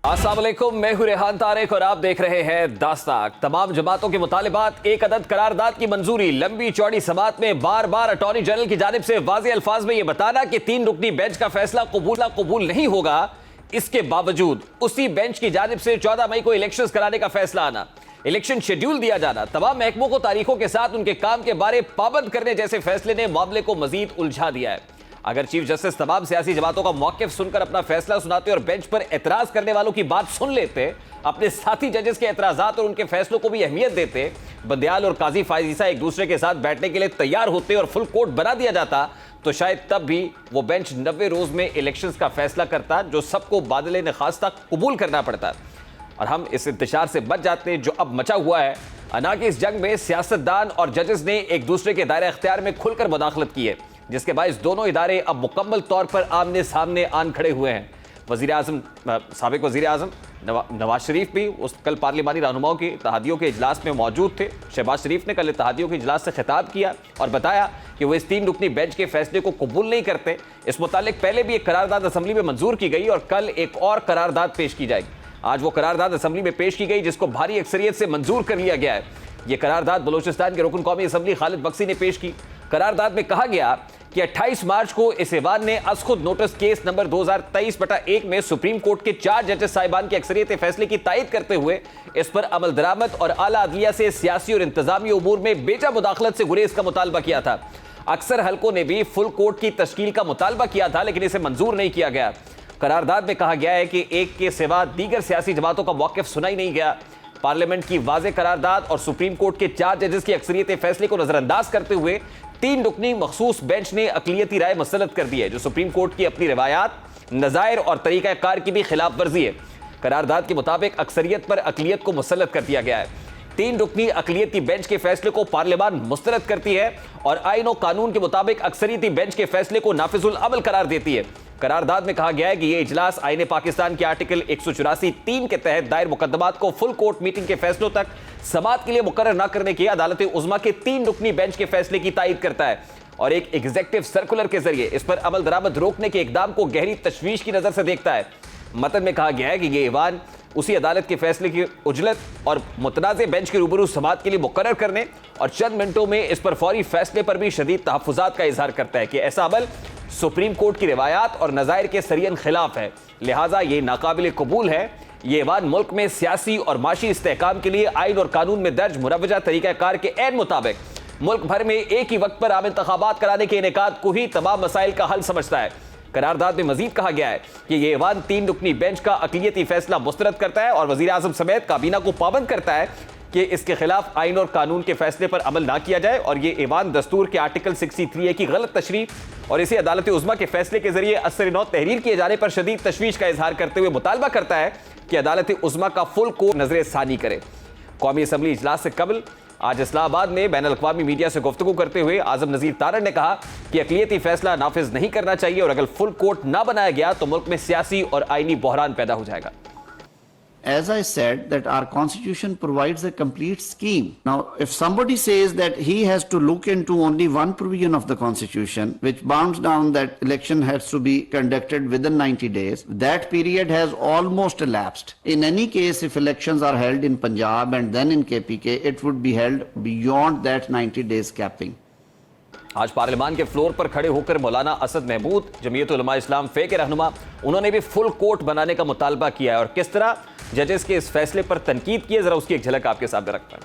अस्सलाम वालेकुम, मैं हूं रेहान तारिक और आप देख रहे हैं दास्ताक। तमाम जमातों के मुतालिबात, एक अदद करारदाद की मंजूरी। लंबी चौड़ी समात में बार बार अटॉर्नी जनरल की जानिब से वाज़ेह अल्फाज में यह बताना कि 3 रुकनी बेंच का फैसला कबूल नहीं होगा। इसके बावजूद उसी बेंच की जानिब से 14 मई को इलेक्शंस कराने का फैसला आना, इलेक्शन शेड्यूल दिया जाना, तमाम महकमों को तारीखों के साथ उनके काम के बारे पाबंद करने जैसे फैसले ने मामले को मजीद उलझा दिया है। अगर चीफ जस्टिस तमाम सियासी जमातों का मौक़िफ़ सुनकर अपना फैसला सुनाते और बेंच पर एतराज करने वालों की बात सुन लेते, अपने साथी जजेस के एतराज़ात और उनके फैसलों को भी अहमियत देते, बंदयाल और काजी फायज़ ईसा एक दूसरे के साथ बैठने के लिए तैयार होते और फुल कोर्ट बना दिया जाता, तो शायद तब भी वो बेंच 90 रोज़ में इलेक्शंस का फैसला करता जो सबको बादल नखास्ता कबूल करना पड़ता। और हम इस इंतशार से बच जाते जो अब मचा हुआ है। अना की इस जंग में सियासतदान और जजेस ने एक दूसरे के दायरे अख्तियार में खुलकर मुदाखलत की है, जिसके बायस दोनों इदारे अब मुकम्मल तौर पर आमने सामने आन खड़े हुए हैं। साबिक वज़ीर आज़म नवाज शरीफ भी कल पार्लिमानी रहनुमाओं की इत्तेहादियों के इजलास में मौजूद थे। शहबाज शरीफ ने कल इत्तेहादियों के इजलास से खिताब किया और बताया कि वो इस 3 रुकनी बेंच के फैसले को कबूल नहीं करते। इस मुतालिक पहले भी एक करारदाद असम्बली में मंजूर की गई और कल एक और करारदाद पेश की जाएगी। आज वो करारदाद असम्बली में पेश की गई जिसको भारी अक्सरियत से मंजूर कर लिया गया है। ये करारदाद बलूचिस्तान के रुकन कौमी असम्बली खालिद बख्शी ने पेश की। करारदाद में कहा गया कि 28 मार्च को इस ऐवान ने अज खुद नोटिस केस नंबर 2023/1 में सुप्रीम कोर्ट के 4 जजेस साहिबान की अक्सरियत फैसले की तायद करते हुए इस पर अमल दरामद और आला अदलिया से सियासी और इंतजामी उमूर में बेजा मुदाखलत से गुरेज का मुतालबा किया था। अक्सर हलकों ने भी फुल कोर्ट की तश्कील का मुतालबा किया था, लेकिन इसे मंजूर नहीं किया गया। करारदाद में कहा गया है कि एक के सिवा दीगर सियासी जमातों का मौक़िफ़ सुना ही नहीं गया। पार्लियामेंट की वाज़ेह करारदाद और सुप्रीम कोर्ट के 4 जजेस की अक्सरियत फैसले को नजरअंदाज करते हुए 3 रुकनी मखसूस बेंच ने अक़लियती राय मुस्तरद कर दी है, जो सुप्रीम कोर्ट की अपनी रिवायात, नज़ायर और तरीक़ाकार की भी खिलाफ वर्जी है। करारदाद के मुताबिक अक्सरियत पर अक़लियत को मुसल्लत कर दिया गया है। 3 रुकनी अक़लियती बेंच के फैसले को पार्लियामान मुस्तरद करती है और आईन और कानून के मुताबिक अक्सरियती बेंच के फैसले को नाफिजुल अमल करार देती है। करारदाद में कहा गया है कि यह इजलास आईन पाकिस्तान के आर्टिकल 184(3) के तहत दायर मुकदमात को फुल कोर्ट मीटिंग के फैसलों तक समाअत के लिए मुकर्रर न करने के अदालत उज़्मा के 3 रुकनी बेंच के फैसले की तायद करता है और एक एग्जीक्यूटिव सर्कुलर के जरिए इस पर अमल दरामद रोकने के इकदाम को गहरी तशवीश की नजर से देखता है। मतन में कहा गया है कि यह ऐवान उसी अदालत के फैसले की उजलत और मुतनाज़े बेंच के रूबरू समाअत के लिए मुकर्रर करने और चंद मिनटों में इस पर फौरी फैसले पर भी शदीद तहफ़्फ़ुज़ात का इजहार करता है कि ऐसा अमल सुप्रीम कोर्ट की रिवायात और नज़ायर के सरियन खिलाफ है, लिहाजा ये नाकाबिल कबूल है। ये ऐवान मुल्क में सियासी और माशी इस्तेहकाम के लिए आइन और कानून में दर्ज मुरवजा तरीक़ाकार के ऐन मुताबिक मुल्क भर में एक ही वक्त पर आम इंतखाबात कराने के इनेकाद को ही तमाम मसाइल का हल समझता है। करारदाद में मजीद कहा गया है कि ये ऐवान 3 रुकनी बेंच का अक़लियती फैसला मुस्तरद करता है और वज़ीर आज़म समेत काबीना को पाबंद करता है कि इसके खिलाफ आइन और कानून के फैसले पर अमल ना किया जाए और ये ऐवान दस्तूर के आर्टिकल 63A की गलत तशरीह और इसी अदालत उज़्मा के फैसले के जरिए असर नौ तहरीर किए जाने पर शदीद तशवीश का इजहार करते हुए मुतालबा करता है कि अदालत उज़्मा का फुल कोर्ट नजर सानी करे। कौमी असम्बली इजलास से कबल आज इस्लामाबाद में बैन अल-अक़वामी मीडिया से गुफ्तगू करते हुए आज़म नज़ीर तारड़ ने कहा कि अक़लियती फैसला नाफिज नहीं करना चाहिए और अगर फुल कोर्ट ना बनाया गया तो मुल्क में सियासी और आईनी बहरान पैदा हो जाएगा। As I said, that our constitution provides a complete scheme. Now, if somebody says that he has to look into only one provision of the constitution, which bounds down that election has to be conducted within 90 days, that period has almost elapsed. In any case, if elections are held in Punjab and then in KPK, it would be held beyond that 90 days capping. आज पार्लियामान के floor पर खड़े होकर मौलाना असद महमूद जमीयत उलमा इस्लाम फे के रहनुमा, उन्होंने भी फुल कोर्ट बनाने का मुतालबा किया है और किस तरह जजेस के इस फैसले पर तनकीद की है, जरा उसकी एक झलक आपके सामने रखता है।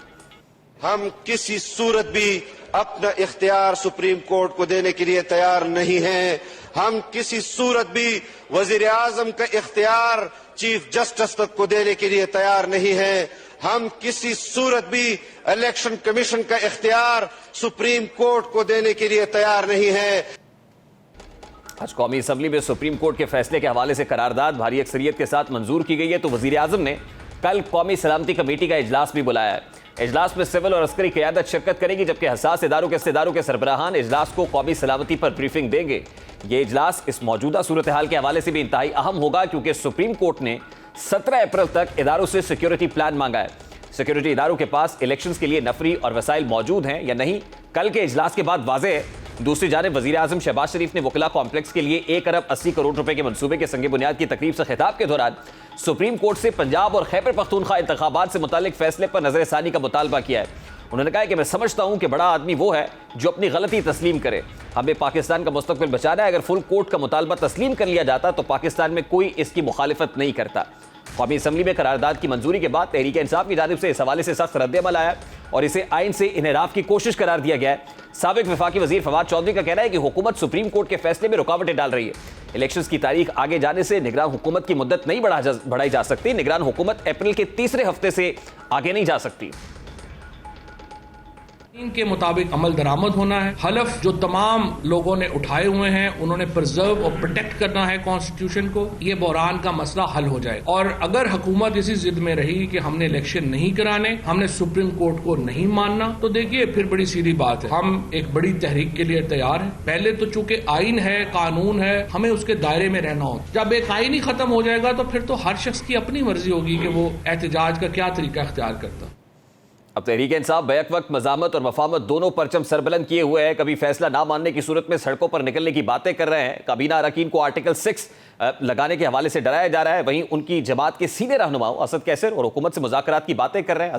हम किसी सूरत भी अपना इख्तियार सुप्रीम कोर्ट को देने के लिए तैयार नहीं हैं। हम किसी सूरत भी वजीर आजम का इख्तियार चीफ जस्टिस तक को देने के लिए तैयार नहीं हैं। हम किसी सूरत भी इलेक्शन कमीशन का इख्तियार सुप्रीम कोर्ट को देने के लिए तैयार नहीं है। आज कौमी असम्बली में सुप्रीम कोर्ट के फैसले के हवाले से करारदाद भारी अक्सरियत के साथ मंजूर की गई है, तो वजीर आजम ने कल कौमी सलामती कमेटी का इजलास भी बुलाया है। इजलास में सिविल और अस्करी क़यादत शिरकत करेगी, जबकि हसास इदारों के सरबराहान इजलास को कौमी सलामती पर ब्रीफिंग देंगे। ये इजलास इस मौजूदा सूरत हाल के हवाले से भी इंतहाई अहम होगा, क्योंकि सुप्रीम कोर्ट ने 17 अप्रैल तक इदारों से सिक्योरिटी प्लान मांगा है। सिक्योरिटी इदारों के पास इलेक्शंस के लिए नफरी और वसाइल मौजूद हैं या नहीं, कल के इजलास के बाद वाज़ेह है। दूसरी जानिब वजीर आजम शहबाज शरीफ ने वकला कॉम्प्लेक्स के लिए 1 अरब 80 करोड़ रुपए के मंसूबे के संगे बुनियाद की तकरीब से खिताब के दौरान सुप्रीम कोर्ट से पंजाब और खैबर पख्तूनख्वा इंतखाबात से मुतालिक फैसले पर नजरसानी का मुतालबा किया है। उन्होंने कहा कि मैं समझता हूं कि बड़ा आदमी वो है जो अपनी गलती तस्लीम करे। हमें पाकिस्तान का मुस्तकबिल बचाना है। अगर फुल कोर्ट का मुतालबा तस्लीम कर लिया जाता तो पाकिस्तान में कोई इसकी मुखालिफत नहीं करता। कौमी असम्बली में करारदाद की मंजूरी के बाद तहरीक इंसाफ की जानिब से इस हवाले से सख्त रद्द-ए-अमल आया और इसे आइन से इन्हिराफ की कोशिश करार दिया गया है। साबिक वफाकी वजीर फवाद चौधरी का कहना है कि हुकूमत सुप्रीम कोर्ट के फैसले में रुकावटें डाल रही है। इलेक्शंस की तारीख आगे जाने से निगरान हुकूमत की मुद्दत नहीं बढ़ाई जा सकती। निगरान हुकूमत अप्रैल के तीसरे हफ्ते से आगे नहीं जा सकती। के मुताबिक अमल दरामद होना है। हलफ जो तमाम लोगों ने उठाए हुए हैं उन्होंने प्रिजर्व और प्रोटेक्ट करना है कॉन्स्टिट्यूशन को। ये बहरान का मसला हल हो जाए। और अगर हुकूमत इसी जिद में रही कि हमने इलेक्शन नहीं कराने, हमने सुप्रीम कोर्ट को नहीं मानना, तो देखिए फिर बड़ी सीधी बात है, हम एक बड़ी तहरीक के लिए तैयार हैं। पहले तो चूंकि आइन है, कानून है, हमें उसके दायरे में रहना हो। जब एक आइन ही खत्म हो जाएगा तो फिर तो हर शख्स की अपनी मर्जी होगी कि वो एहतजाज का क्या तरीका अख्तियार करता। अब तहरीक इंसाफ बैक वक्त मजामत और मफामत दोनों परचम सरबुलंद किए हुए हैं। कभी फैसला ना मानने की सूरत में सड़कों पर निकलने की बातें कर रहे हैं, काबीना अरकान को आर्टिकल 6 लगाने के हवाले से डराया जा रहा है। वहीं उनकी जमात के सीनियर रहनुमाओं असद कैसर और हुकूमत से मुज़ाकरात की बातें कर रहे हैं।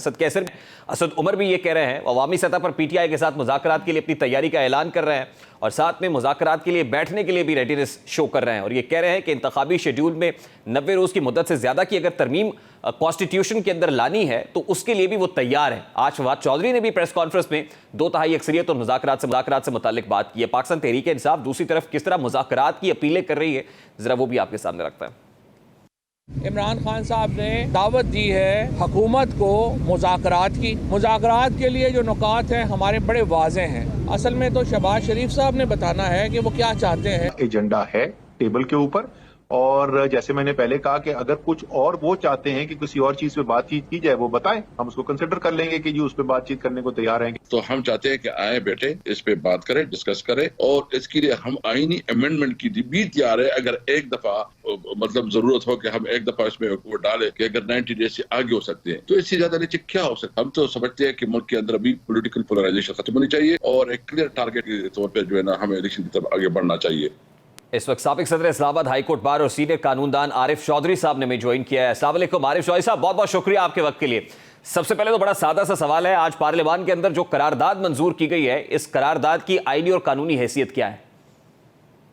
असद उमर भी ये कह रहे हैं, अवामी सतह पर PTI के साथ मुज़ाकरात के लिए अपनी तैयारी का ऐलान कर रहे हैं और साथ में मुज़ाकरात के लिए बैठने के लिए भी रेडीनेस शो कर रहे हैं। और ये कह रहे हैं कि इंतखाबी शेड्यूल में 90 रोज़ की मुद्दत से ज़्यादा की अगर तरमीम कॉन्स्टिट्यूशन के अंदर लानी है तो उसके लिए भी वो तैयार है। आज फवाद चौधरी ने भी प्रेस कॉन्फ्रेंस में 2/3 अक्सरियत और मुज़ाकरात से मुताल्लिक बात की है। पाकिस्तान तहरीक इंसाफ दूसरी तरफ किस तरह मुज़ाकरात की अपीलें कर रही है, जरा वो भी आपके सामने रखता है। इमरान खान साहब ने दावत दी है हुकूमत को मुज़ाकरात की। मुज़ाकरात के लिए जो नुकात हैं हमारे बड़े वाज़ेह हैं। असल में तो शहबाज शरीफ साहब ने बताना है कि वो क्या चाहते हैं। एजेंडा है टेबल के ऊपर, और जैसे मैंने पहले कहा कि अगर कुछ और वो चाहते हैं कि किसी और चीज पे बातचीत की जाए, वो बताएं, हम उसको कंसिडर कर लेंगे कि जी उस पे बातचीत करने को तैयार हैं। तो हम चाहते हैं कि आए बेटे इस पे बात करें, डिस्कस करें, और इसके लिए हम आईनी अमेंडमेंट की भी तैयार है। अगर एक दफा मतलब जरूरत हो कि हम एक दफा इसमें वो डालें कि अगर 90 डेज से आगे हो सकते हैं, तो इससे ज्यादा नीचे क्या हो सकता है। हम तो समझते हैं कि मुल्क के अंदर अभी पॉलिटिकल पोलराइजेशन खत्म होनी चाहिए और एक क्लियर टारगेट के तौर पर जो है ना हमें इलेक्शन की तरफ आगे बढ़ना चाहिए। इस वक्त साबिक सदर इस्लामाबाद हाई कोर्ट बार और सीनियर कानूनदान आरिफ चौधरी साहब ने भी ज्वाइन किया है। अस्सलाम वालेकुम आरिफ चौधरी साहब, बहुत बहुत शुक्रिया आपके वक्त के लिए। सबसे पहले तो बड़ा सादा सा सवाल है, आज पार्लियामान के अंदर जो करारदाद मंजूर की गई है, इस करारदाद की आईनी और कानूनी हैसियत क्या है?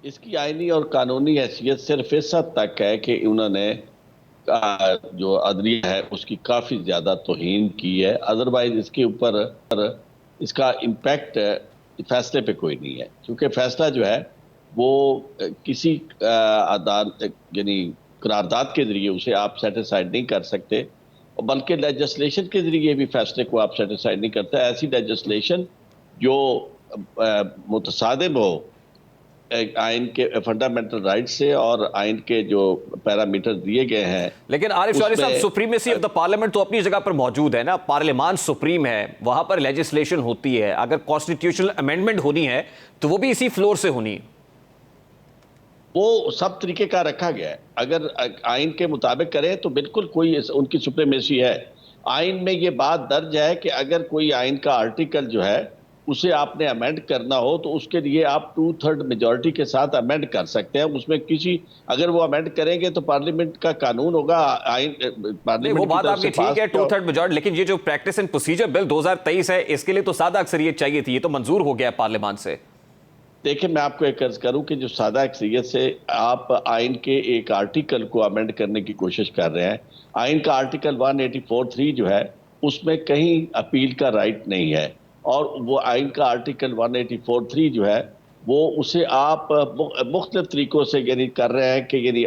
इसकी आईनी और कानूनी हैसियत सिर्फ इस हद तक है कि उन्होंने जो अदलिया है उसकी काफ़ी ज़्यादा तौहीन की है। अदरवाइज इसके ऊपर इसका इम्पैक्ट फैसले पे कोई नहीं है, क्योंकि फैसला जो है वो किसी अदालत यानी करारदाद के जरिए उसे आप सेटिस्फाइड नहीं कर सकते, बल्कि लेजिस्लेशन के जरिए भी फैसले को आप सेटिस्फाइड नहीं करते। ऐसी लेजिस्लेशन जो मुतसादिम हो आइन के फंडामेंटल राइट से और आइन के जो पैरामीटर दिए गए हैं। लेकिन आरिफ चौधरी साहब, सुप्रीमेसी ऑफ द पार्लियामेंट तो अपनी जगह पर मौजूद है ना, पार्लियामान सुप्रीम है, वहां पर लेजिस्लेशन होती है। अगर कॉन्स्टिट्यूशनल अमेंडमेंट होनी है तो वो भी इसी फ्लोर से होनी है। वो सब तरीके का रखा गया है। अगर आइन के मुताबिक करें तो बिल्कुल कोई उनकी सुप्रीमेसी है। आइन में ये बात दर्ज है कि अगर कोई आइन का आर्टिकल जो है उसे आपने अमेंड करना हो तो उसके लिए आप 2/3 मेजॉरिटी के साथ अमेंड कर सकते हैं। उसमें किसी अगर वो अमेंड करेंगे तो पार्लियामेंट का कानून होगा, आइन पार्लियामेंट वो बात आपकी ठीक है 2/3 मेजॉरिटी, लेकिन ये जो प्रैक्टिस एंड प्रोसीजर बिल 2023 है, इसके लिए तो सादा अक्सरियत चाहिए थी, ये तो मंजूर हो गया पार्लियामान से। देखिए, मैं आपको एक अर्ज करूं कि जो सादा अक्सरियत से आप आइन के एक आर्टिकल को अमेंड करने की कोशिश कर रहे हैं, आइन का आर्टिकल 184(3) जो है उसमें कहीं अपील का राइट नहीं है, और वो आइन का आर्टिकल 184(3) जो है वो उसे आप मुख्तलिफ तरीकों से यानी कर रहे हैं कि यानी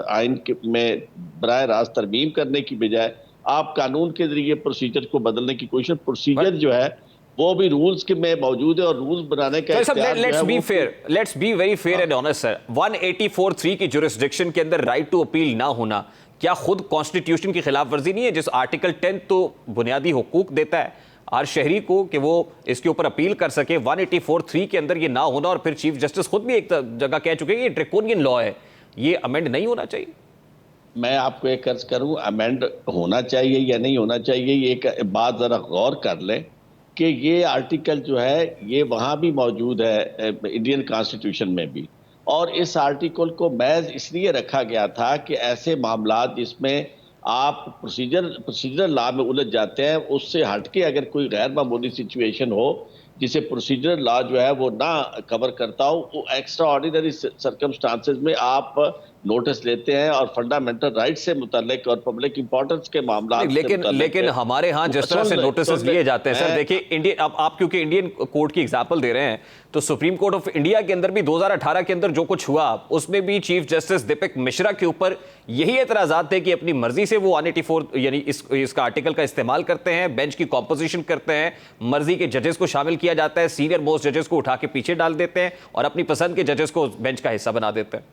आइन में बराह रास्त तरमीम करने की बजाय आप कानून के जरिए प्रोसीजर को बदलने की कोशिश। प्रोसीजर जो है वो भी रूल्स के में मौजूद है और रूल्स बनाने का let's be very fair and honest sir, 184(3) की जुरिस्डिक्शन के अंदर राइट टू अपील ना होना क्या खुद कॉन्स्टिट्यूशन की खिलाफ वर्जी नहीं है? जिस आर्टिकल 10 तो बुनियादी हुकूक देता है हर शहरी को कि वो इसके ऊपर अपील कर सके, 184(3) के अंदर ये ना होना, और फिर चीफ जस्टिस खुद भी एक जगह कह चुके हैं ये ड्रैकोनियन लॉ है, ये अमेंड नहीं होना चाहिए। मैं आपको एक अर्ज करूं, अमेंड होना चाहिए या नहीं होना चाहिए, ये एक बात जरा गौर कर लें कि ये आर्टिकल जो है ये वहाँ भी मौजूद है इंडियन कॉन्स्टिट्यूशन में भी, और इस आर्टिकल को महज इसलिए रखा गया था कि ऐसे मामला जिसमें आप प्रोसीजर लॉ में उलझ जाते हैं, उससे हटके अगर कोई गैर मामूली सिचुएशन हो जिसे प्रोसीजर लॉ जो है वो ना कवर करता हो, वो एक्स्ट्रा ऑर्डिनरी सर्कमस्टांसेस में आप नोटिस लेते हैं और फंडामेंटल राइट से मुतल्लिक और पब्लिक इंपॉर्टेंस के मामला। लेकिन हमारे यहाँ जिस तरह से नोटिस लिए जाते हैं सर, देखिए इंडियन, अब आप क्योंकि इंडियन कोर्ट की एग्जांपल दे रहे हैं, तो सुप्रीम कोर्ट ऑफ इंडिया के अंदर भी 2018 के अंदर जो कुछ हुआ उसमें भी चीफ जस्टिस दीपक मिश्रा के ऊपर यही एतराजात थे कि अपनी मर्जी से वो 184 यानी इसका आर्टिकल का इस्तेमाल करते हैं, बेंच की कॉम्पोजिशन करते हैं, मर्जी के जजेस को शामिल किया जाता है, सीनियर मोस्ट जजेस को उठा के पीछे डाल देते हैं और अपनी पसंद के जजेस को बेंच का हिस्सा बना देते हैं।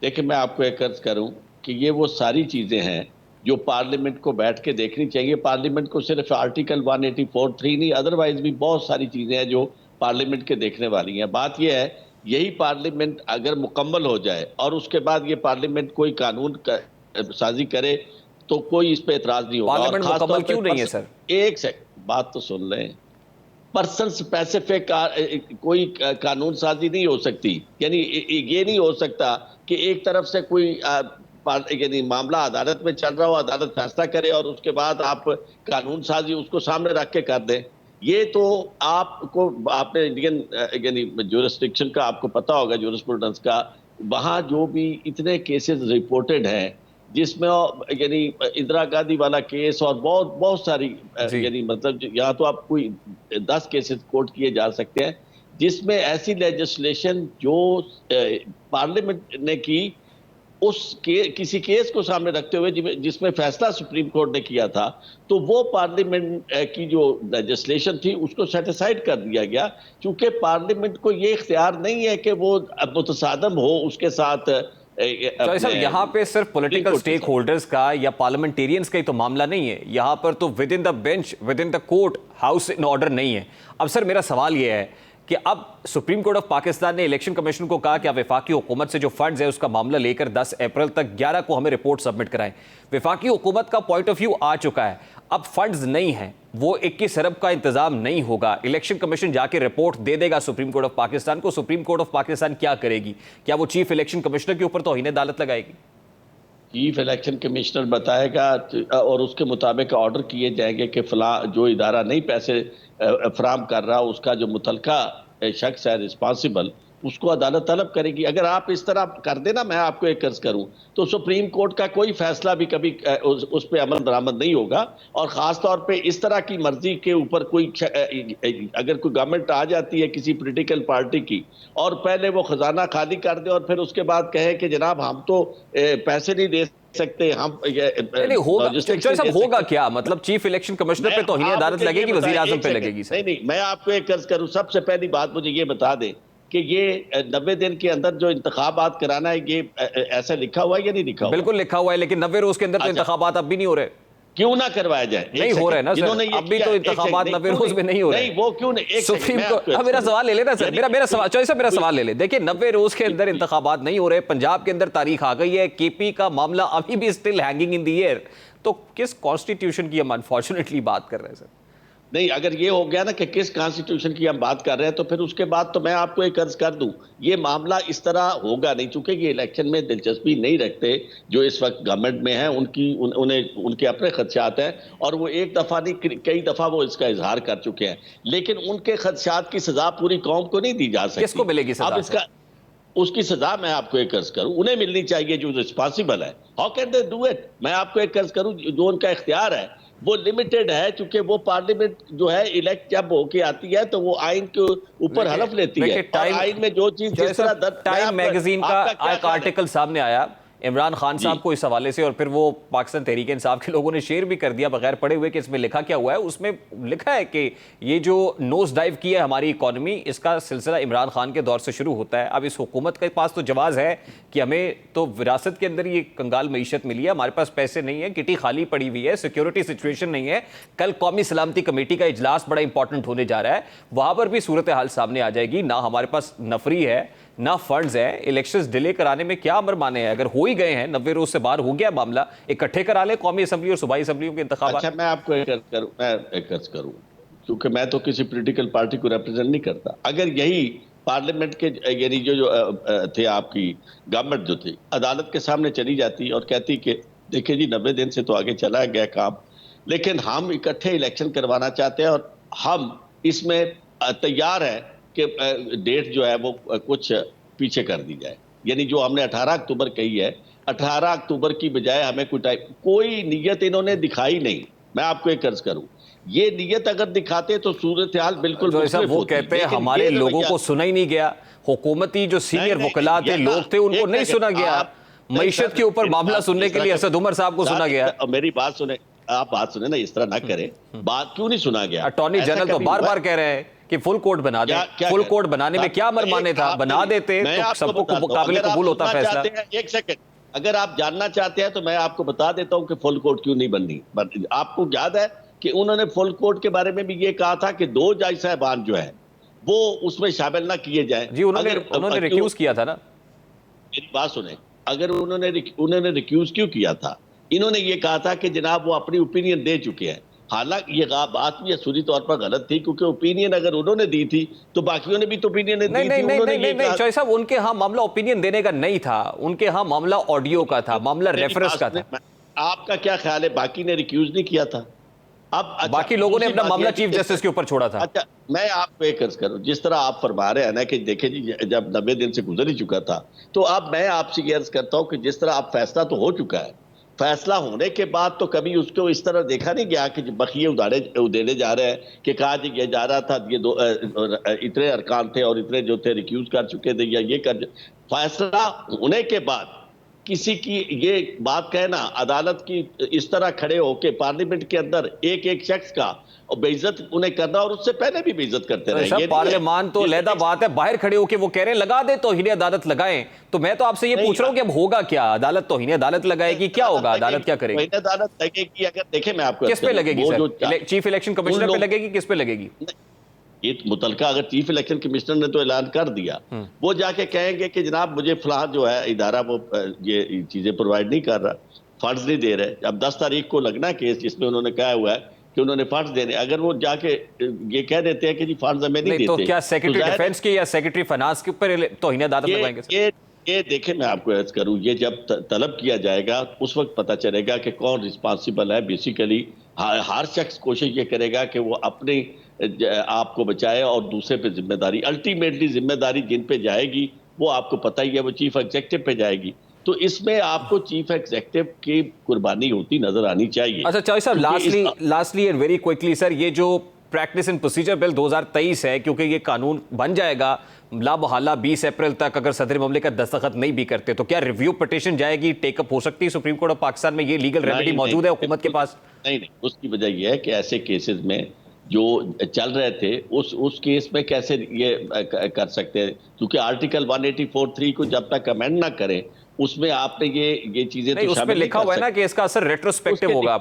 देखिए, मैं आपको एक अर्ज करूं कि ये वो सारी चीजें हैं जो पार्लियामेंट को बैठ के देखनी चाहिए। पार्लियामेंट को सिर्फ आर्टिकल 184(3) नहीं, अदरवाइज भी बहुत सारी चीजें हैं जो पार्लियामेंट के देखने वाली हैं। बात यह है, यही पार्लियामेंट अगर मुकम्मल हो जाए और उसके बाद ये पार्लियामेंट कोई कानून साजी करे तो कोई इस पे एतराज नहीं होगा। पार्लियामेंट मुकम्मल क्यों नहीं है सर? एक सेकंड बात तो सुन लें। पर्सन स्पेसिफिक कोई कानून साजी नहीं हो सकती, यानी ये नहीं हो सकता कि एक तरफ से कोई यानी मामला अदालत में चल रहा हो, अदालत फैसला करे और उसके बाद आप कानून साजी उसको सामने रख के कर दें। ये तो आपको, आपने इंडियन यानी ज्यूरिसडिक्शन का आपको पता होगा, ज्यूरिस्प्रूडेंस का, वहाँ जो भी इतने केसेस रिपोर्टेड हैं जिसमें यानी इंदिरा गांधी वाला केस और बहुत सारी यानी मतलब यहाँ तो आप कोई 10 केसेस कोर्ट किए जा सकते हैं जिसमें ऐसी लेजिस्लेशन जो पार्लियामेंट ने की किसी केस को सामने रखते हुए जिसमें फैसला सुप्रीम कोर्ट ने किया था, तो वो पार्लियामेंट की जो लेजिस्लेशन थी उसको सेटिसाइड कर दिया गया, क्योंकि पार्लियामेंट को ये इख्तियार नहीं है कि वो मुतसादम हो उसके साथ। तो सर यहाँ पे सिर्फ पॉलिटिकल स्टेक होल्डर्स का या पार्लियामेंटेरियंस का ही तो मामला नहीं है, यहाँ पर तो with in the bench, with in the court, house in order नहीं है। अब सर मेरा सवाल ये है कि अब सुप्रीम कोर्ट ऑफ पाकिस्तान ने इलेक्शन कमीशन को कहा कि आप वफाकी हुकूमत से जो फंड्स है उसका मामला लेकर 10 अप्रैल तक 11 को हमें रिपोर्ट सबमिट कराएं। वफाकी हुकूमत का पॉइंट ऑफ व्यू आ चुका है, अब फंड्स नहीं है, वो 21 अरब का इंतजाम नहीं होगा, इलेक्शन कमीशन जाके रिपोर्ट दे देगा सुप्रीम कोर्ट ऑफ पाकिस्तान को। सुप्रीम कोर्ट ऑफ पाकिस्तान क्या करेगी? क्या वो चीफ इलेक्शन कमिश्नर के ऊपर तौहीन अदालत लगाएगी? चीफ इलेक्शन कमिश्नर बताएगा और उसके मुताबिक ऑर्डर किए जाएंगे कि फला जो इदारा नहीं पैसे फराहम कर रहा उसका जो मुतलका शख्स है रिस्पॉन्सिबल, उसको अदालत तलब करेगी। अगर आप इस तरह कर देना, मैं आपको एक अर्ज करूं, तो सुप्रीम कोर्ट का कोई फैसला भी कभी उस पर अमल दरामद नहीं होगा। और ख़ास तौर पे इस तरह की मर्जी के ऊपर कोई अगर कोई गवर्नमेंट आ जाती है किसी पॉलिटिकल पार्टी की और पहले वो खजाना खाली कर दे और फिर उसके बाद कहे कि जनाब हम तो पैसे नहीं दे सकते, हम होगा क्या? मतलब चीफ इलेक्शन कमिश्नर पे तौहीन अदालत लगेगी, वजीर आजम पे लगेगी? नहीं, मैं आपको एक अर्ज करूं, सबसे पहली बात मुझे ये बता दें कि ये 90 दिन के अंदर जो इंतखाबात कराना है, ये ऐसा लिखा हुआ है या नहीं लिखा हुआ? बिल्कुल लिखा हुआ है, लेकिन 90 रोज के अंदर तो इंतखाबात अब भी नहीं हो रहे। क्यों ना करवाया जाए? नहीं हो रहे ना सर, अब भी तो इंतखाबात 90 रोज में नहीं हो रहे। नहीं, वो क्यों नहीं? सुप्रीम कोर्ट, मेरा सवाल ले लेना सर, मेरा सवाल ले ले। देखिए 90 रोज के अंदर इंतखाबात नहीं हो रहे, पंजाब के अंदर तारीख आ गई है, केपी का मामला अभी भी still hanging in the air, तो किस कॉन्स्टिट्यूशन की हम अनफॉर्चुनेटली बात कर रहे हैं सर? नहीं, अगर ये हो गया ना कि किस कॉन्स्टिट्यूशन की हम बात कर रहे हैं, तो फिर उसके बाद तो मैं आपको एक अर्ज कर दूं, ये मामला इस तरह होगा नहीं, चूंकि ये इलेक्शन में दिलचस्पी नहीं रखते जो इस वक्त गवर्नमेंट में है, उनके अपने खदशात हैं और वो एक दफा नहीं कई दफा वो इसका इजहार कर चुके हैं, लेकिन उनके खदशात की सजा पूरी कौम को नहीं दी जा सकती। किसको मिलेगी सजा? अब इसका उसकी सजा मैं आपको एक अर्ज करूं, उन्हें मिलनी चाहिए जो रिस्पॉन्सिबल है। How can they do it? मैं आपको एक अर्ज करूं, जो उनका इख्तियार है वो लिमिटेड है, क्योंकि वो पार्लियामेंट जो है इलेक्ट जब होके आती है तो वो आइन के ऊपर हलफ लेती है और आइन में जो चीज जिस तरह टाइम मैगजीन का एक आर्टिकल सामने आया इमरान खान साहब को इस हवाले से, और फिर वो पाकिस्तान तहरीक इंसाफ के लोगों ने शेयर भी कर दिया बगैर पढ़े हुए कि इसमें लिखा क्या हुआ है। उसमें लिखा है कि ये जो नोज डाइव की है हमारी इकॉनमी, इसका सिलसिला इमरान खान के दौर से शुरू होता है। अब इस हुकूमत के पास तो जवाब है कि हमें तो विरासत के अंदर ये कंगाल मईशत मिली है, हमारे पास पैसे नहीं है, किटी खाली पड़ी हुई है, सिक्योरिटी सिचुएशन नहीं है। कल कौमी सलामती कमेटी का इजलास बड़ा इंपॉर्टेंट होने जा रहा है, वहां पर भी सूरत हाल सामने आ जाएगी। ना हमारे पास नफरी है, ना फंड्स है, इलेक्शंस डिले कराने में क्या अमर माने हैं? अगर हो ही गए हैं, 90 रोज से बाहर हो गया मामला, इकट्ठे करा ले कौमी असम्बली और सूबाई असम्बलियों के इंतखाबात। अच्छा, मैं आपको एक अर्ज करूं, क्योंकि मैं तो किसी पॉलिटिकल पार्टी को रिप्रेजेंट नहीं करता। अगर यही पार्लियामेंट के यानी जो थे आपकी गवर्नमेंट जो थी, अदालत के सामने चली जाती और कहती कि देखिए जी 90 दिन से तो आगे चला गया काम, लेकिन हम इकट्ठे इलेक्शन करवाना चाहते हैं और हम इसमें तैयार है कि डेट जो है वो कुछ पीछे कर दी जाए। यानी जो हमने 18 अक्टूबर कही है, 18 अक्टूबर की बजाय हमें कोई नीयत इन्होंने दिखाई नहीं। मैं आपको एक अर्ज करूं, ये नीयत अगर दिखाते तो सूरत हाल बिल्कुल वो कहते हैं हमारे लोगों को सुना ही नहीं गया, हुकूमती जो सीनियर वकला थे, लोग थे, उनको नहीं सुना गया। मईशत के ऊपर मामला सुनने के लिए असद उमर साहब को सुना गया। मेरी बात सुने, आप बात सुने ना, इस तरह ना करें। बात क्यों नहीं सुना गया? अटॉर्नी जनरल तो बार बार कह रहे हैं कि फुल कोर्ट बना दे। फुल कोर्ट बनाने में क्या मरमाने था? बना देते तो सबको काबिल कबूल होता फैसला। एक सेकंड, अगर आप जानना चाहते हैं तो मैं आपको बता देता हूं कि फुल कोर्ट क्यों नहीं बननी। आपको याद है कि उन्होंने फुल कोर्ट के बारे में भी ये कहा था कि 2 जज साहबान जो है वो उसमें शामिल ना किए जाएं। जी, उन्होंने रिक्यूज किया था ना। मेरी बात सुने, अगर उन्होंने रिक्यूज क्यों किया था? इन्होंने ये कहा था कि जनाब वो अपनी ओपिनियन दे चुके हैं। हालांकि ये बात भी असुरी तौर पर गलत थी, क्योंकि ओपिनियन अगर उन्होंने दी थी तो बाकियों ने भी तो ओपिनियन दी थी। नहीं चौधरी साहब, उनके यहाँ मामला ओपिनियन देने का नहीं था, उनके यहाँ मामला ऑडियो का था, मामला रेफरेंस का था। आपका क्या ख्याल है, बाकी ने रिक्यूज नहीं किया था? अब बाकी लोगों ने अपना मामला चीफ जस्टिस के ऊपर छोड़ा था। अच्छा, मैं आपको एक अर्ज करूं, जिस तरह आप फरमा रहे हैं ना कि देखिए जी जब 90 दिन से गुजर ही चुका था, तो अब मैं आपसे ये अर्ज करता हूं कि जिस तरह आप फैसला तो हो चुका है, फैसला होने के बाद तो कभी उसको इस तरह देखा नहीं गया कि बखिए उड़ेले जा रहे हैं कि कहा जी ये जा रहा था, ये इतने अरकान थे और इतने जो थे रिक्यूज कर चुके थे या ये कर। फैसला होने के बाद किसी की ये बात कहना, अदालत की इस तरह खड़े होके पार्लियामेंट के अंदर एक एक शख्स का और बेइज्जत उन्हें करना, और उससे पहले भी बेइज्जत करते रहे। पार्लियामान तो लहदा बात है, बाहर खड़े होके वो कह रहे हैं लगा दे तौहीन अदालत लगाएं। तो मैं तो आपसे ये पूछ रहा हूं कि अब होगा क्या? अदालत तौहीन अदालत लगाएगी, क्या होगा? अदालत क्या करेगी? अदालत लगेगी, अगर देखे मैं आपको किस पे लगेगी सर? चीफ इलेक्शन कमिश्नर पे लगेगी? किस पे लगेगी? ये मुतलका अगर चीफ इलेक्शन कमिश्नर ने तो ऐलान कर दिया, वो जाके कहेंगे कि जनाब मुझे फलां जो है इदारा वो ये चीजें प्रोवाइड नहीं कर रहा, फंड्स नहीं दे रहे। अब 10 तारीख को लगना केस जिसमें उन्होंने कहा हुआ है कि उन्होंने फंड्स देने, अगर वो जाके ये कह देते हैं कि जी फंड्स हमें नहीं देते, तो क्या सेक्रेटरी डिफेंस के या सेक्रेटरी फाइनेंस के ऊपर तौहीन अदालत लगाएंगे? ये देखें, मैं आपको अर्ज करूं, ये जब तलब किया जाएगा उस वक्त पता चलेगा कि कौन रिस्पॉन्सिबल है। बेसिकली हर शख्स कोशिश ये करेगा कि वो अपने आपको बचाए और दूसरे पे जिम्मेदारी, अल्टीमेटली जिम्मेदारी जिन पे जाएगी वो आपको पता ही है, वो चीफ एग्जीक्यूटिव पे जाएगी। तो इसमें आपको चीफ एग्जीक्यूटिव की कुर्बानी होती नजर आनी चाहिए। अच्छा चौधरी साहब, lastly and very quickly sir, ये जो प्रैक्टिस एंड प्रोसीजर बिल 2023 है, क्योंकि ये कानून बन जाएगा लाबहाला 20 अप्रैल तक, अगर सदर ममलिकत दस्तखत नहीं भी करते तो क्या रिव्यू पिटीशन जाएगी, टेकअप हो सकती है सुप्रीम कोर्ट ऑफ पाकिस्तान में? ये लीगल रेमेडी मौजूद है हुकूमत के पास? नहीं, उसकी वजह यह है कि ऐसे केसेस में जो चल रहे थे उस केस में कैसे ये कर सकते हैं, क्योंकि आर्टिकल 184(3) को जब तक अमेंड ना करें उसमें आपने ये चीजें तो उसमें लिखा हुआ है ना कि इसका असर रेट्रोस्पेक्टिव होगा।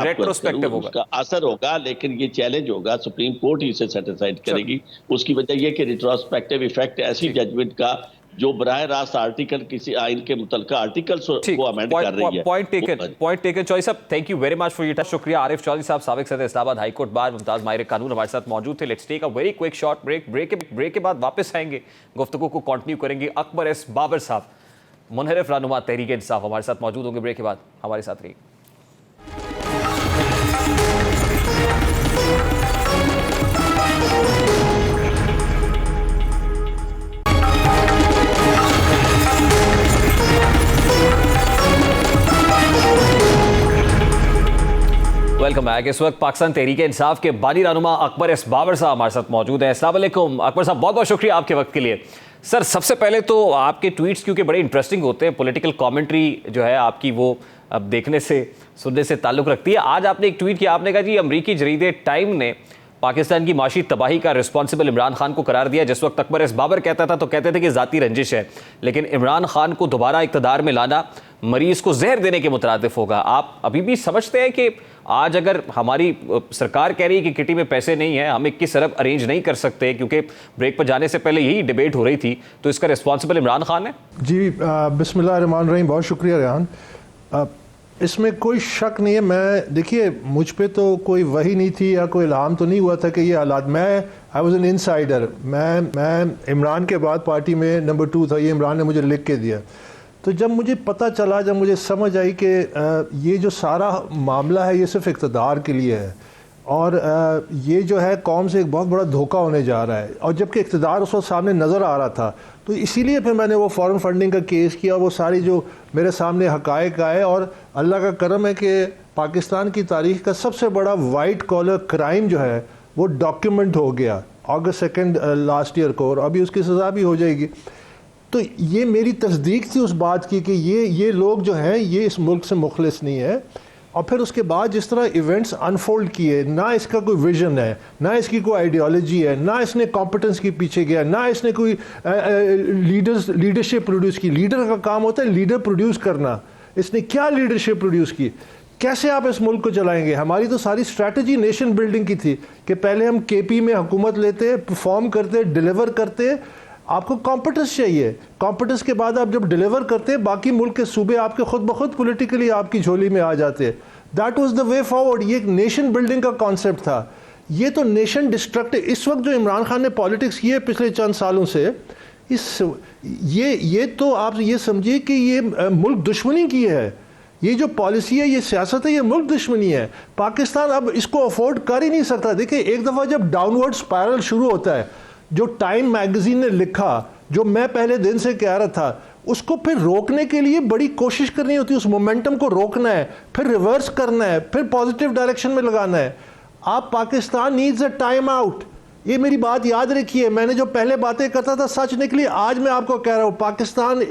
रेट्रोस्पेक्टिव होगा, उसका असर होगा, लेकिन ये चैलेंज होगा, सुप्रीम कोर्ट ही इसे सेटिस्फाइड करेगी। उसकी वजह यह कि रेट्रोस्पेक्टिव इफेक्ट ऐसी जजमेंट का जो बराह रास्त आर्टिकल किसी आइन के मुतलका आर्टिकल्स को अमेंड कर रही है। पॉइंट टेकन चौधरी साहब, thank you very much for your time. शुक्रिया। आरिफ चौधरी साहब, साबिक सदर इस्लामाबाद हाई कोर्ट बार, मुमताज माहिर कानून हमारे साथ मौजूद थे। Let's take a very quick short break के बाद वापस आएंगे, गुफ्तगू को कंटिन्यू करेंगे। अकबर एस बाबर साहब, मुनहरिफ रहनुमा तहरीक इंसाफ, हमारे साथ मौजूद होंगे। ब्रेक के बाद हमारे साथ रहिए। Welcome back. इस वक्त पाकिस्तान तहरीक इंसाफ के बानी रहनुमा अकबर एस बाबर साहब हमारे साथ मौजूद हैं। अस्सलाम वालेकुम अकबर साहब, बहुत बहुत शुक्रिया आपके वक्त के लिए। सर, सबसे पहले तो आपके ट्वीट्स क्योंकि बड़े इंटरेस्टिंग होते हैं, पॉलिटिकल कमेंट्री जो है आपकी वो अब देखने से सुनने से ताल्लुक़ रखती है। आज आपने एक ट्वीट किया, आपने कहा जी अमरीकी जरीदे टाइम ने पाकिस्तान की माशी तबाही का रिस्पॉन्सिबल इमरान खान को करार दिया। जिस वक्त अकबर एस बाबर कहता था तो कहते थे कि ज़ाती रंजिश है, लेकिन इमरान खान को दोबारा इक़्तिदार में लाना मरीज़ को जहर देने के मुतरादिफ होगा। आप अभी भी समझते हैं कि आज अगर हमारी सरकार कह रही है कि किटी में पैसे नहीं है, हम 21 अरब अरेंज नहीं कर सकते, क्योंकि ब्रेक पर जाने से पहले यही डिबेट हो रही थी, तो इसका रिस्पॉन्सिबल इमरान खान है? जी बिस्मिल्लाहिर्रहमानिर्रहीम, बहुत शुक्रिया रेहान। इसमें कोई शक नहीं है। मैं देखिए, मुझ पे तो कोई वही नहीं थी या कोई इल्हाम तो नहीं हुआ था कि ये हालात, मैं आई वॉज एन इनसाइडर। मैं इमरान के बाद पार्टी में नंबर 2 था, ये इमरान ने मुझे लिख के दिया। तो जब मुझे पता चला, जब मुझे समझ आई कि ये जो सारा मामला है ये सिर्फ इक़्तिदार के लिए है और ये जो है कौम से एक बहुत बड़ा धोखा होने जा रहा है, और जबकि इक़्तिदार उस वक्त सामने नज़र आ रहा था, तो इसीलिए फिर मैंने वो फॉरेन फंडिंग का केस किया। वो सारी जो मेरे सामने हक़ाइक़ आए, और अल्लाह का करम है कि पाकिस्तान की तारीख़ का सबसे बड़ा वाइट कॉलर क्राइम जो है वो डॉक्यूमेंट हो गया August 2 लास्ट ईयर को, और अभी उसकी सज़ा भी हो जाएगी। तो ये मेरी तस्दीक थी उस बात की कि ये लोग जो हैं ये इस मुल्क से मुखलिस नहीं है। और फिर उसके बाद जिस तरह इवेंट्स अनफोल्ड किए, ना इसका कोई विजन है, ना इसकी कोई आइडियोलॉजी है, ना इसने कॉम्पिटेंस के पीछे गया, ना इसने कोई लीडरशिप प्रोड्यूस की। लीडर का काम होता है लीडर प्रोड्यूस करना। इसने क्या लीडरशिप प्रोड्यूस की? कैसे आप इस मुल्क को चलाएंगे? हमारी तो सारी स्ट्रैटेजी नेशन बिल्डिंग की थी कि पहले हम केपी में हुकूमत लेते, परफॉर्म करते, डिलीवर करते। आपको कॉम्पिटेंस चाहिए, कॉम्पिटेंस के बाद आप जब डिलीवर करते हैं बाकी मुल्क के सूबे आपके खुद ब खुद पोलिटिकली आपकी झोली में आ जाते हैं। That was the way forward. ये एक नेशन बिल्डिंग का कॉन्सेप्ट था। ये तो नेशन डिस्ट्रक्टिव, इस वक्त जो इमरान खान ने पॉलिटिक्स की है पिछले चंद सालों से, ये तो आप ये समझिए कि ये मुल्क दुश्मनी की है। ये जो पॉलिसी है, ये सियासत है, ये मुल्क दुश्मनी है। पाकिस्तान अब इसको अफोर्ड कर ही नहीं सकता। देखिए, एक दफ़ा जब डाउनवर्ड स्पायरल शुरू होता है, जो टाइम मैगजीन ने लिखा, जो मैं पहले दिन से कह रहा था, उसको फिर रोकने के लिए बड़ी कोशिश करनी होती है। उस मोमेंटम को रोकना है, फिर रिवर्स करना है, फिर पॉजिटिव डायरेक्शन में लगाना है। आप Pakistan needs a time out. ये मेरी बात याद रखिए। मैंने जो पहले बातें करता था सच निकली। आज मैं आपको कह रहा हूँ, पाकिस्तान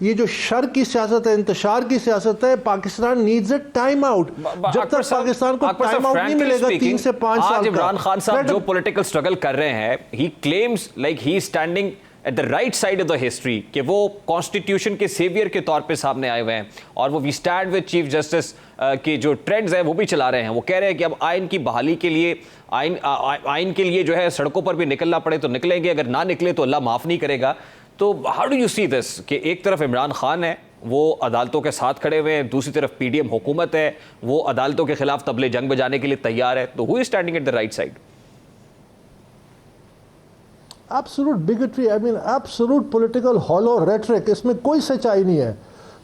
ये जो शर की सियासत है, इंतशार की सियासत है, Pakistan needs a time out. जब तक पाकिस्तान को टाइम आउट नहीं मिलेगा 3 से 5 साल का। इमरान खान साहब जो पॉलिटिकल स्ट्रगल कर रहे हैं, ही claims like he standing at the right side of the history, कि वो कॉन्स्टिट्यूशन के सेवियर के तौर पे सामने आए हुए हैं, और वो we stand with chief justice के जो ट्रेंड्स हैं वो भी चला रहे हैं। वो कह रहे हैं कि अब आइन की बहाली के लिए, आइन के लिए जो है सड़कों पर भी निकलना पड़े तो निकलेंगे, अगर ना निकले तो अल्लाह माफ़ नहीं करेगा। तो how do you see this कि एक तरफ इमरान खान है, वो अदालतों के साथ खड़े हुए हैं, दूसरी तरफ पीडीएम हुकूमत है, वो अदालतों के खिलाफ तबले जंग बजाने के लिए तैयार है, तो who is standing at the right side? Absolute bigotry, I mean absolute political hollow rhetoric. इसमें कोई सच्चाई नहीं है।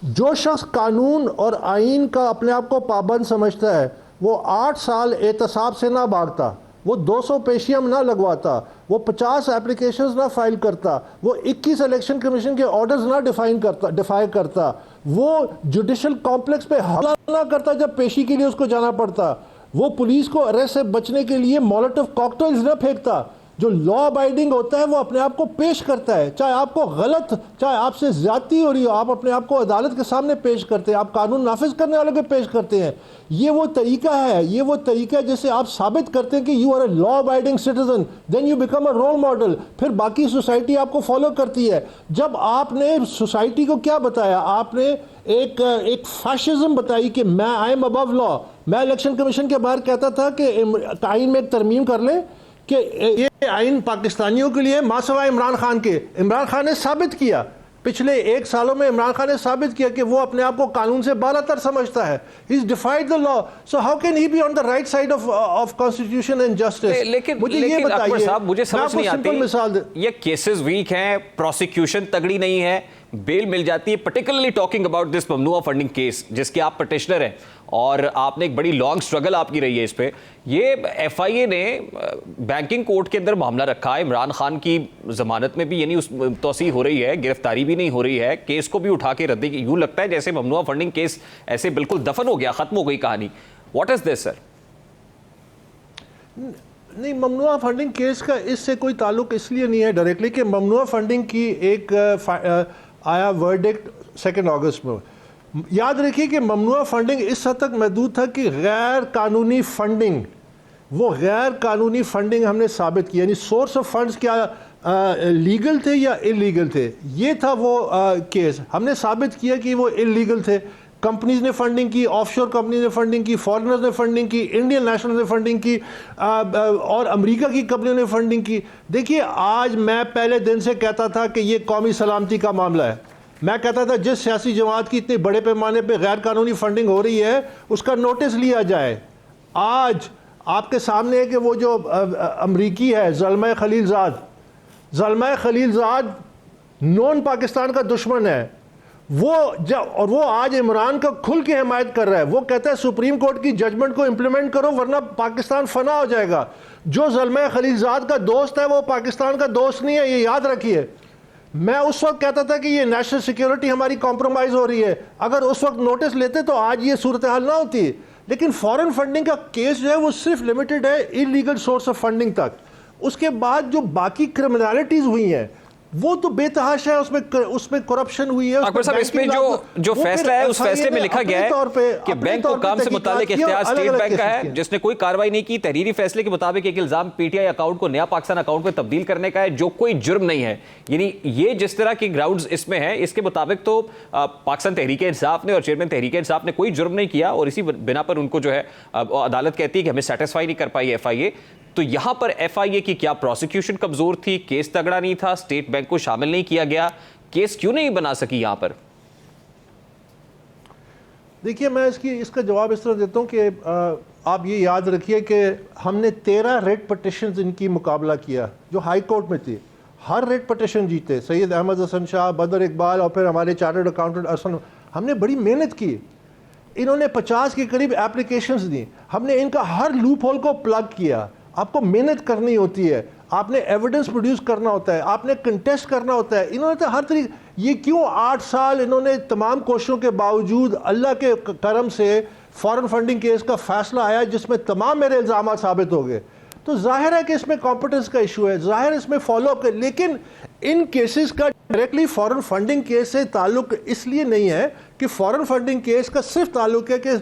जो शख्स कानून और आइन का अपने आप को पाबंद समझता है, वो 8 साल एहतसाब से ना भागता, वो 200 पेशियम ना लगवाता, वो 50 एप्लीकेशंस ना फाइल करता, वो 21 इलेक्शन कमीशन के ऑर्डर्स ना डिफाई करता, वो जुडिशल कॉम्प्लेक्स पे हमला ना करता जब पेशी के लिए उसको जाना पड़ता, वो पुलिस को अरेस्ट से बचने के लिए मोलोटोव कॉकटेल्स ना फेंकता। जो लॉ अबाइडिंग होता है वो अपने आप को पेश करता है, चाहे आपको गलत, चाहे आपसे ज्यादती हो रही हो, आप अपने आप को अदालत के सामने पेश करते हैं, आप कानून नाफिज करने वालों को पेश करते हैं। ये वो तरीका है, ये वो तरीका है जिससे आप साबित करते हैं कि you are a law abiding citizen, then you become a role model. फिर बाकी सोसाइटी आपको फॉलो करती है। जब आपने सोसाइटी को क्या बताया, आपने एक फैशिज्म बताई कि मैं आई एम अबव लॉ। मैं इलेक्शन कमीशन के बाहर कहता था कि आइन में एक तरमीम कर लें कि ये आइन पाकिस्तानियों के लिए मासवा इमरान खान के। इमरान खान ने साबित किया, पिछले 1 सालों में इमरान खान ने साबित किया कि वो अपने आप को कानून से बालातर समझता है। He is डिफाइड the law, so how can he be on the right side of constitution and justice? लेकिन ये बताइए साहब, मुझे समझ नहीं आती, मिसाल ये केसेस वीक हैं, प्रोसिक्यूशन तगड़ी नहीं है, बेल मिल जाती है, पर्टिकुलरली टॉकिंग अबाउट दिस ममनुआ फंडिंग केस जिसके आप पटिशनर हैं, और आपने एक बड़ी लॉन्ग स्ट्रगल आपकी रही है इस पे। ये एफआईए ने बैंकिंग कोर्ट के अंदर मामला रखा है, इमरान खान की जमानत में भी यानी उस तोसी हो रही है, गिरफ्तारी भी नहीं हो रही है, केस को भी उठा के रद्दी, यूं लगता है जैसे ममनुआ फंडिंग केस ऐसे बिल्कुल दफन हो गया, खत्म हो गई कहानी। What is this sir? नहीं, ममनुआ फंडिंग केस का इससे कोई ताल्लुक इसलिए नहीं है डायरेक्टली कि ममनुआ फंडिंग की एक आया वर्डिक्ट 2 अगस्त में। याद रखिए कि ममनुआ फंडिंग इस हद तक महदूद था कि गैर कानूनी फंडिंग, वो गैर कानूनी फंडिंग हमने साबित की, यानी सोर्स ऑफ फंड्स क्या लीगल थे या इलीगल थे, ये था वो केस। हमने साबित किया कि वो इलीगल थे। कंपनीज ने फंडिंग की, ऑफशोर कंपनीज ने फंडिंग की, फॉरेनर्स ने फंडिंग की, इंडियन नेशनल ने फंडिंग की, और अमेरिका की कंपनियों ने फंडिंग की। देखिए, आज मैं पहले दिन से कहता था कि ये कौमी सलामती का मामला है, मैं कहता था जिस सियासी जमात की इतने बड़े पैमाने पे गैर कानूनी फंडिंग हो रही है उसका नोटिस लिया जाए। आज आपके सामने है कि वो जो अमरीकी है ज़ल्मा खलीलज़ाद नॉन पाकिस्तान का दुश्मन है, वो आज इमरान का खुल के हिमायत कर रहा है। वो कहता है सुप्रीम कोर्ट की जजमेंट को इंप्लीमेंट करो वरना पाकिस्तान फना हो जाएगा। जो ज़ल्मा खलीलज़ाद का दोस्त है वो पाकिस्तान का दोस्त नहीं है, ये याद रखिए। मैं उस वक्त कहता था कि ये नेशनल सिक्योरिटी हमारी कॉम्प्रोमाइज़ हो रही है, अगर उस वक्त नोटिस लेते तो आज ये सूरत हाल ना होती। लेकिन फॉरेन फंडिंग का केस जो है वो सिर्फ लिमिटेड है इलीगल सोर्स ऑफ फंडिंग तक। उसके बाद जो बाकी क्रिमिनलिटीज हुई हैं वो तो बेतहाशा है, उसमें करप्शन हुई है। अकबर साहब, इसमें जो फैसला है उस फैसले में लिखा गया है कि बैंक को काम से मुताल्लिक इख्तियार स्टेट बैंक का है जिसने कोई कार्रवाई नहीं की। तहरीरी फैसले के मुताबिक एक इल्जाम पीटीआई अकाउंट को नया पाकिस्तान अकाउंट में तब्दील करने का है जो कोई जुर्म नहीं है। यानी ये जिस तरह के ग्राउंड्स इसमें है इसके मुताबिक तो पाकिस्तान तहरीक इंसाफ ने और चेयरमैन तहरीक इंसाफ ने कोई जुर्म नहीं किया और इसी बिना पर उनको जो है अदालत कहती है कि हमें सेटिस्फाई नहीं कर पाई एफआईए। तो यहां पर एफआईए की क्या प्रोसिक्यूशन कमजोर थी, केस तगड़ा नहीं था, स्टेट बैंक को शामिल नहीं किया गया, केस क्यों नहीं बना सकी यहां पर? देखिए मैं इसका जवाब इस तरह देता हूं कि आप ये याद रखिए कि हमने 13 रेट पटिशंस इनकी मुकाबला किया जो हाई कोर्ट में थी। हर रेट पटिशन जीते, सैयद अहमद हसन शाह, बदर इकबाल और फिर हमारे चार्टर्ड अकाउंटेंट अरसन। हमने बड़ी मेहनत की, इन्होंने 50 के करीब एप्लीकेशंस दी, हमने इनका हर लूप होल को प्लग किया। आपको मेहनत करनी होती है, आपने एविडेंस प्रोड्यूस करना होता है, आपने कंटेस्ट करना होता है। इन्होंने तो हर तरीके, ये क्यों 8 साल इन्होंने तमाम कोशिशों के बावजूद अल्लाह के करम से फॉरेन फंडिंग केस का फैसला आया जिसमें तमाम मेरे इल्जाम साबित हो गए। तो जाहिर है कि इसमें कॉम्पिटेंस का इशू है, जाहिर इसमें फॉलो अप। लेकिन इन केसेस का डायरेक्टली फॉरेन फंडिंग केस से ताल्लुक इसलिए नहीं है कि फॉरेन फंडिंग केस का सिर्फ ताल्लुक है कि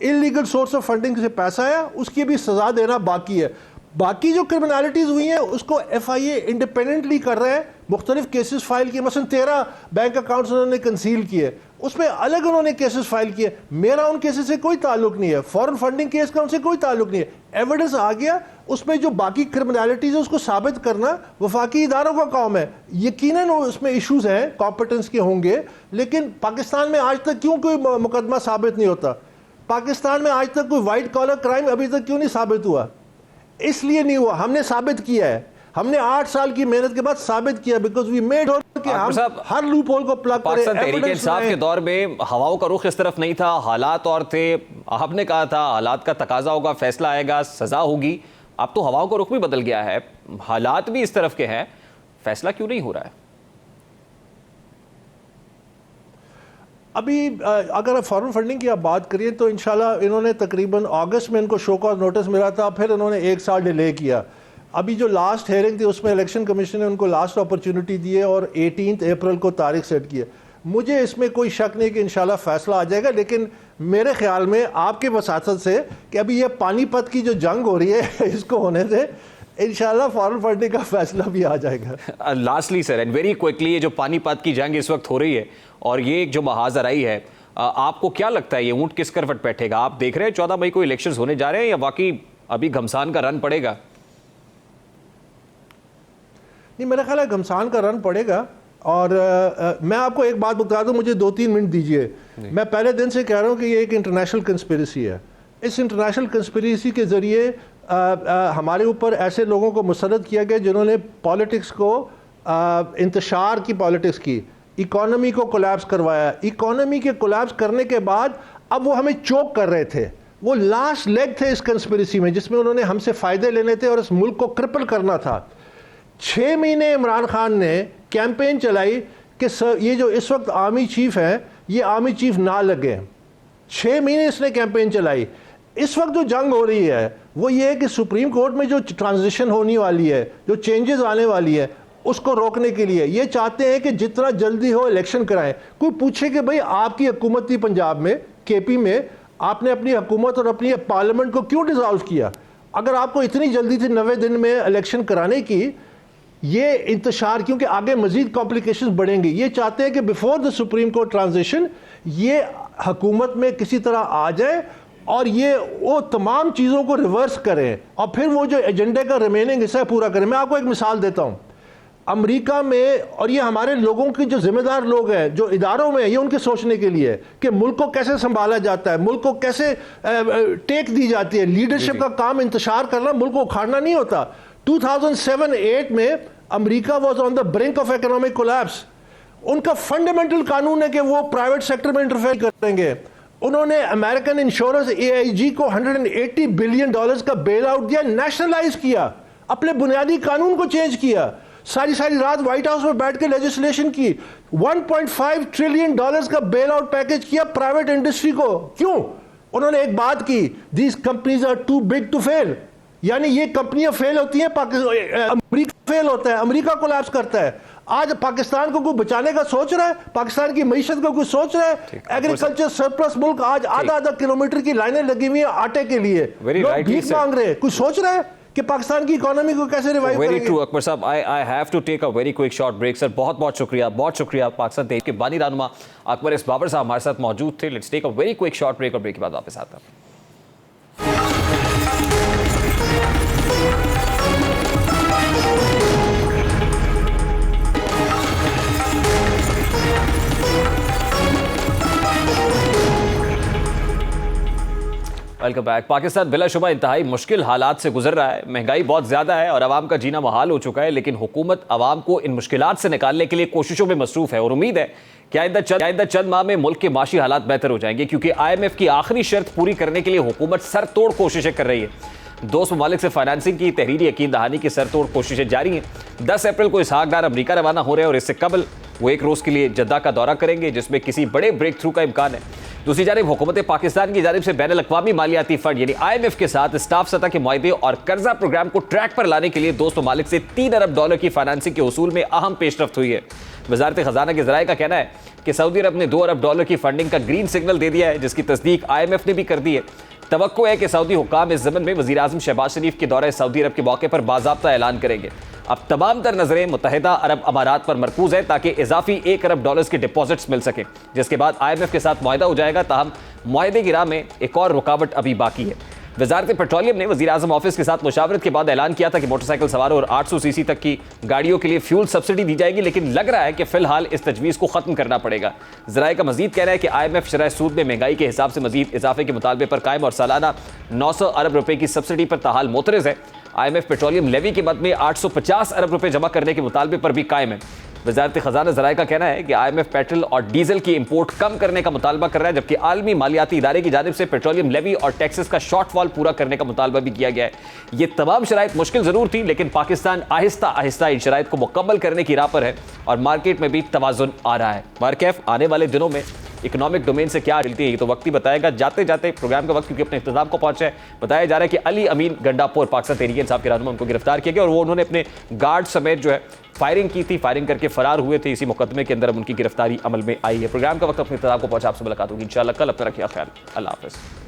इलीगल सोर्स ऑफ फंडिंग से पैसा आया, उसकी भी सजा देना बाकी है। बाकी जो क्रिमिनलिटीज हुई हैं उसको एफआईए इंडिपेंडेंटली कर रहे हैं, मुख्तलिफ केसेस फाइल किए, मसलन 13 बैंक अकाउंट्स उन्होंने कंसील किए, उसमें अलग उन्होंने केसेस फाइल किए। मेरा उन केसेस से कोई ताल्लुक नहीं है, फॉरेन फंडिंग केस का उनसे कोई ताल्लुक नहीं है। एविडेंस आ गया, उसमें जो बाकी क्रिमिनलिटीज है उसको साबित करना वफाकी इदारों का काम है। यकीनन उसमें इशूज हैं, कॉम्पिटेंस के होंगे, लेकिन पाकिस्तान में आज तक क्यों कोई मुकदमा साबित नहीं होता? पाकिस्तान में आज तक कोई वाइट कॉलर क्राइम अभी तक क्यों नहीं साबित हुआ? इसलिए नहीं हुआ, हमने साबित किया है, हमने 8 साल की मेहनत के बाद साबित किया, बिकॉज़ वी मेड कि हम हर लूप होल को प्लग करें। पाकिस्तान तहरीक इंसाफ के दौर में हवाओं का रुख इस तरफ नहीं था, हालात और थे। आपने कहा था हालात का तकाजा होगा, फैसला आएगा, सजा होगी। अब तो हवाओं का रुख भी बदल गया है, हालात भी इस तरफ के हैं, फैसला क्यों नहीं हो रहा है? अभी अगर फॉरेन फंडिंग की आप बात करिए तो इंशाल्लाह इन्होंने तकरीबन अगस्त में इनको शो कॉज नोटिस मिला था, फिर इन्होंने 1 साल डिले किया। अभी जो लास्ट हेयरिंग थी उसमें इलेक्शन कमीशन ने उनको लास्ट अपॉर्चुनिटी दी है और 18 अप्रैल को तारीख सेट की है। मुझे इसमें कोई शक नहीं कि इंशाल्लाह फैसला आ जाएगा, लेकिन मेरे ख्याल में आपके वसातत से कि अभी ये पानीपत की जो जंग हो रही है इसको होने से इंशाल्लाह फॉरेन फंडिंग का फैसला भी आ जाएगा। Lastly sir and very quickly, ये जो पानीपत की जंग इस वक्त हो रही है और ये जो महाजराई है, आपको क्या लगता है ये ऊंट किस करवट बैठेगा? आप देख रहे हैं 14 मई को इलेक्शंस होने जा रहे हैं या वाकई अभी घमसान का रन पड़ेगा? नहीं, मेरा ख्याल है घमसान का रन पड़ेगा। और मैं आपको एक बात बता दूं, मुझे 2-3 मिनट दीजिए। मैं पहले दिन से कह रहा हूं कि ये एक इंटरनेशनल कंस्पिरेसी है। इस इंटरनेशनल कंस्पिरेसी के जरिए हमारे ऊपर ऐसे लोगों को मुसल्लत किया गया जिन्होंने पॉलिटिक्स को इंतशार की पॉलिटिक्स की, इकोनॉमी को कोलैप्स करवाया। इकोनॉमी के कोलैप्स करने के बाद अब वो हमें चोक कर रहे थे, वो लास्ट लेग थे इस कंस्पिरेसी में जिसमें उन्होंने हमसे फ़ायदे लेने थे और इस मुल्क को क्रिपल करना था। 6 महीने इमरान खान ने कैंपेन चलाई कि ये जो इस वक्त आर्मी चीफ है ये आर्मी चीफ ना लगे। 6 महीने इसने कैंपेन चलाई। इस वक्त जो जंग हो रही है वो ये है कि सुप्रीम कोर्ट में जो ट्रांजिशन होने वाली है, जो चेंजेस आने वाली है, उसको रोकने के लिए ये चाहते हैं कि जितना जल्दी हो इलेक्शन कराएं। कोई पूछे कि भाई आपकी हुकूमत थी पंजाब में, केपी में, आपने अपनी हुकूमत और अपनी पार्लियामेंट को क्यों डिसॉल्व किया? अगर आपको इतनी जल्दी थी 90 दिन में इलेक्शन कराने की, ये इंतशार, क्योंकि आगे मजीद कॉम्प्लिकेशंस बढ़ेंगे, ये चाहते हैं कि before the supreme court transition ये हुकूमत में किसी तरह आ जाए और ये वो तमाम चीज़ों को रिवर्स करें और फिर वो जो एजेंडे का रिमेनिंग हिस्सा पूरा करें। मैं आपको एक मिसाल देता हूँ। अमेरिका में, और ये हमारे लोगों की जो जिम्मेदार लोग हैं जो इदारों में, ये उनके सोचने के लिए कि मुल्क को कैसे संभाला जाता है, मुल्क को कैसे टेक दी जाती है। लीडरशिप का काम इंतशार करना, मुल्क को उखाड़ना नहीं होता। 2007-8 में America was on the brink of economic collapse. उनका फंडामेंटल कानून है कि वो प्राइवेट सेक्टर में इंटरफेयर करेंगे। उन्होंने अमेरिकन इंश्योरेंस AIG को $180 बिलियन का बेल आउट दिया, नेशनलाइज किया, अपने बुनियादी कानून को चेंज किया, सारी रात व्हाइट हाउस में बैठ के लेजिस्लेशन की, $1.5 ट्रिलियन का बेल आउट पैकेज किया प्राइवेट इंडस्ट्री को। क्यों? उन्होंने एक बात की, these companies are too big to fail, यानी ये कंपनियां फेल होती हैं, अमेरिका फेल होता है, अमेरिका कोलैप्स करता है। आज पाकिस्तान को कोई बचाने का सोच रहा है, पाकिस्तान की मईशत को कोई सोच रहा है? एग्रीकल्चर सरप्लस मुल्क, आज आधा किलोमीटर की लाइनें लगी हुई है आटे के लिए, लोग भीख मांग रहे हैं। कोई सोच रहा है कि पाकिस्तान की इकोनॉमी को कैसे रिवाइव करेंगे? वेरी ट्रू अकबर साहब, I have to take a very quick short break. Sir बहुत शुक्रिया पाकिस्तान देश के बानी रहनुमा अकबर एस बाबर साहब हमारे साथ मौजूद थे। Let's take a very quick short break और ब्रेक के बाद वापस आता है। Welcome back. पाकिस्तान बिलाशुबा इंतहाई मुश्किल हालात से गुजर रहा है, महंगाई बहुत ज़्यादा है और आवाम का जीना मुहाल हो चुका है, लेकिन हुकूमत आवाम को इन मुश्किलात से निकालने के लिए कोशिशों में मसरूफ है और उम्मीद है कि आइंदा चंद माह में मुल्क के माशी हालात बेहतर हो जाएंगे, क्योंकि IMF की आखिरी शर्त पूरी करने के लिए हुकूमत सर तोड़ कोशिशें कर रही है। दोस्त ममालिक से फाइनेंसिंग की तहरीरी यकीन दहानी की सर तोड़ कोशिशें जारी हैं। 10 अप्रैल को इसहाक डार अमरीका रवाना हो रहे हैं और इससे कबल वो एक रोज़ के लिए जद्दा का दौरा करेंगे, जिसमें किसी बड़े ब्रेक थ्रू का इम्कान है। दूसरी जानिब हुकूमत पाकिस्तान की जानिब से बैनुल-अक़वामी मालियाती फंड यानी IMF के साथ स्टाफ सतह के मुआहदे और कर्जा प्रोग्राम को ट्रैक पर लाने के लिए दोस्त ममालिक से $3 अरब की फाइनेंसिंग के उसूल में अहम पेशरफ्त हुई है। वजारत खजाना के ज़राए का कहना है कि सऊदी अरब ने $2 अरब की फंडिंग का ग्रीन सिग्नल दे दिया है, जिसकी तस्दीक IMF ने भी कर दी है। तवक्को है कि सऊदी हुक्काम इस ज़मन में वज़ीर आज़म शहबाज शरीफ के दौरे सऊदी अरब के मौके पर बाज़ाब्ता ऐलान करेंगे। अब तमाम तर नजरें मुत्तहिदा अरब अमारात पर मरकूज है ताकि इजाफी $1 अरब के डिपॉजिट्स मिल सके, जिसके बाद IMF के साथ मुआहदा हो जाएगा। ताहम मुआहदे की राह में एक और रुकावट अभी बाकी है। वजारत पेट्रोलियम ने वज़ीर आज़म ऑफिस के साथ मुशावरत के बाद ऐलान किया था कि मोटरसाइकिल सवारों और 800 सीसी तक की गाड़ियों के लिए फ्यूल सब्सिडी दी जाएगी, लेकिन लग रहा है कि फिलहाल इस तजवीज़ को खत्म करना पड़ेगा। ज़राए का मजीद कहना है कि IMF शरह सूद में महंगाई के हिसाब से मजीद इजाफे के मुतालबे पर कायम और सालाना $900 अरब की सब्सिडी पर ताहाल मोतरज़ है। IMF पेट्रोलियम लेवी के मद में $850 अरब जमा करने के मुतालबे पर भी कायम है। वजारत खजाना ज़राए का कहना है कि IMF पेट्रोल और डीजल की इंपोर्ट कम करने का मुतालबा कर रहा है, जबकि आलमी मालियाती इदारे की जानिब से पेट्रोलियम लेवी और टैक्सेस का शॉर्टफॉल पूरा करने का मुतालबा भी किया गया है। ये तमाम शराइत मुश्किल ज़रूर थी, लेकिन पाकिस्तान आहिस्ता आहिस्ता इन शराइत को मुकम्मल करने की राह पर है और मार्केट में भी तवाज़ुन आ रहा है। मार्केट आने वाले दिनों में इकोनॉमिक डोमेन से क्या मिलती है ये तो वक्त ही बताएगा। जाते जाते प्रोग्राम का वक्त क्योंकि अपने इख्तिताम को पहुंचा है, बताया जा रहा है कि अली अमीन गंडापुर पाकिस्तान तहरीक इंसाफ के रहनुमा उनको गिरफ्तार किया गया और वो उन्होंने अपने गार्ड समेत जो है फायरिंग की थी, फायरिंग करके फरार हुए थे। इसी मुकदमे के अंदर अब उनकी गिरफ्तारी अमल में आई है। प्रोग्राम का वक्त अपने इख्तिताम को पहुंचा। आपसे मुलाकात होगी इंशाअल्लाह कल। अपना रखिए ख्याल। अल्लाह हाफ़िज़।